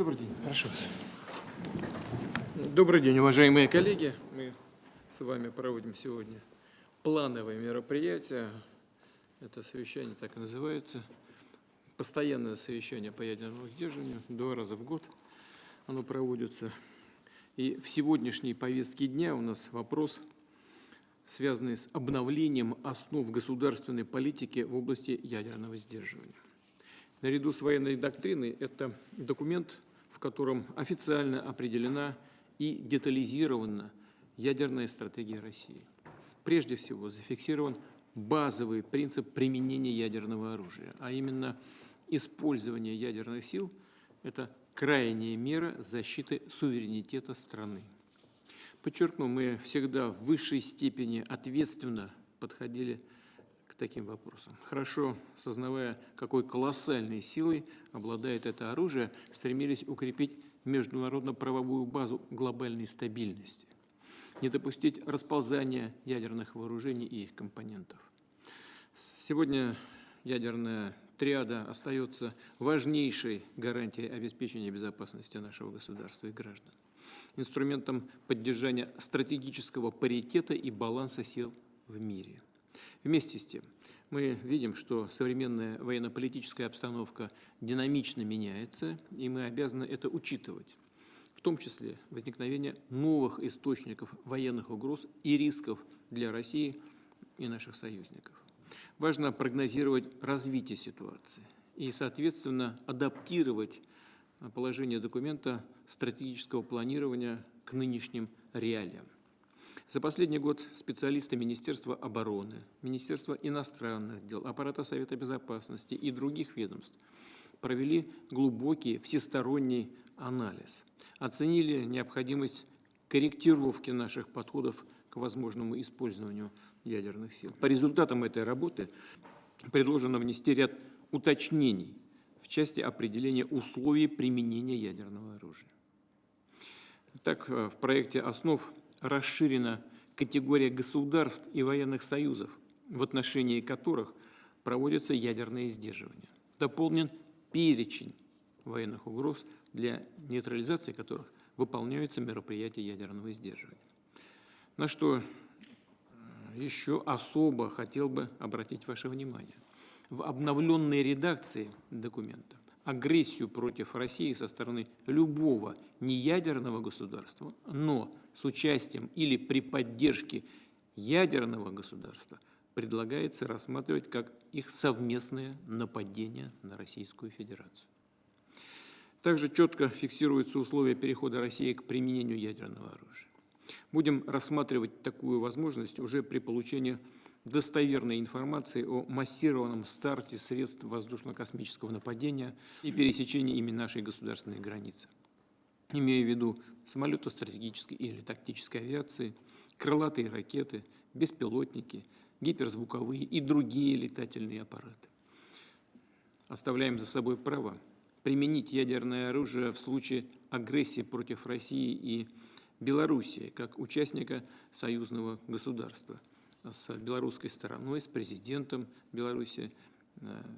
Добрый день, прошу вас. Добрый день, уважаемые коллеги. Мы с вами проводим сегодня плановое мероприятие. Это совещание так и называется. Постоянное совещание по ядерному сдерживанию. 2 раза в год оно проводится. И в сегодняшней повестке дня у нас вопрос, связанный с обновлением основ государственной политики в области ядерного сдерживания. Наряду с военной доктриной это документ, в котором официально определена и детализирована ядерная стратегия России. Прежде всего зафиксирован базовый принцип применения ядерного оружия, а именно использование ядерных сил – это крайняя мера защиты суверенитета страны. Подчеркну, мы всегда в высшей степени ответственно подходили к таким вопросам. Хорошо сознавая, какой колоссальной силой обладает это оружие, стремились укрепить международно-правовую базу глобальной стабильности, не допустить расползания ядерных вооружений и их компонентов. Сегодня ядерная триада остается важнейшей гарантией обеспечения безопасности нашего государства и граждан, инструментом поддержания стратегического паритета и баланса сил в мире. Вместе с тем, мы видим, что современная военно-политическая обстановка динамично меняется, и мы обязаны это учитывать, в том числе возникновение новых источников военных угроз и рисков для России и наших союзников. Важно прогнозировать развитие ситуации и, соответственно, адаптировать положение документа стратегического планирования к нынешним реалиям. За последний год специалисты Министерства обороны, Министерства иностранных дел, аппарата Совета Безопасности и других ведомств провели глубокий всесторонний анализ, оценили необходимость корректировки наших подходов к возможному использованию ядерных сил. По результатам этой работы предложено внести ряд уточнений в части определения условий применения ядерного оружия. Так, в проекте основ расширена категория государств и военных союзов, в отношении которых проводится ядерное сдерживание. Дополнен перечень военных угроз, для нейтрализации которых выполняются мероприятия ядерного сдерживания. На что еще особо хотел бы обратить ваше внимание. В обновленной редакции документа агрессию против России со стороны любого неядерного государства, но с участием или при поддержке ядерного государства предлагается рассматривать как их совместное нападение на Российскую Федерацию. Также четко фиксируются условия перехода России к применению ядерного оружия. Будем рассматривать такую возможность уже при получении достоверной информации о массированном старте средств воздушно-космического нападения и пересечении ими нашей государственной границы. Имея в виду самолеты стратегической или тактической авиации, крылатые ракеты, беспилотники, гиперзвуковые и другие летательные аппараты. Оставляем за собой право применить ядерное оружие в случае агрессии против России и Белоруссии как участника союзного государства. С белорусской стороной, с президентом Беларуси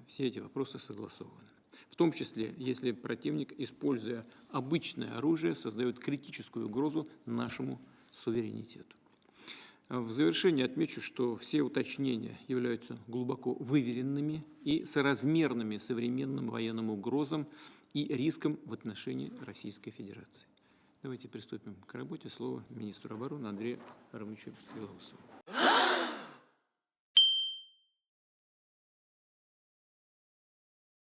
все эти вопросы согласованы. В том числе, если противник, используя обычное оружие, создает критическую угрозу нашему суверенитету. В завершение отмечу, что все уточнения являются глубоко выверенными и соразмерными современным военным угрозам и рискам в отношении Российской Федерации. Давайте приступим к работе. Слово министру обороны Андрею Ароновичу Белоусову.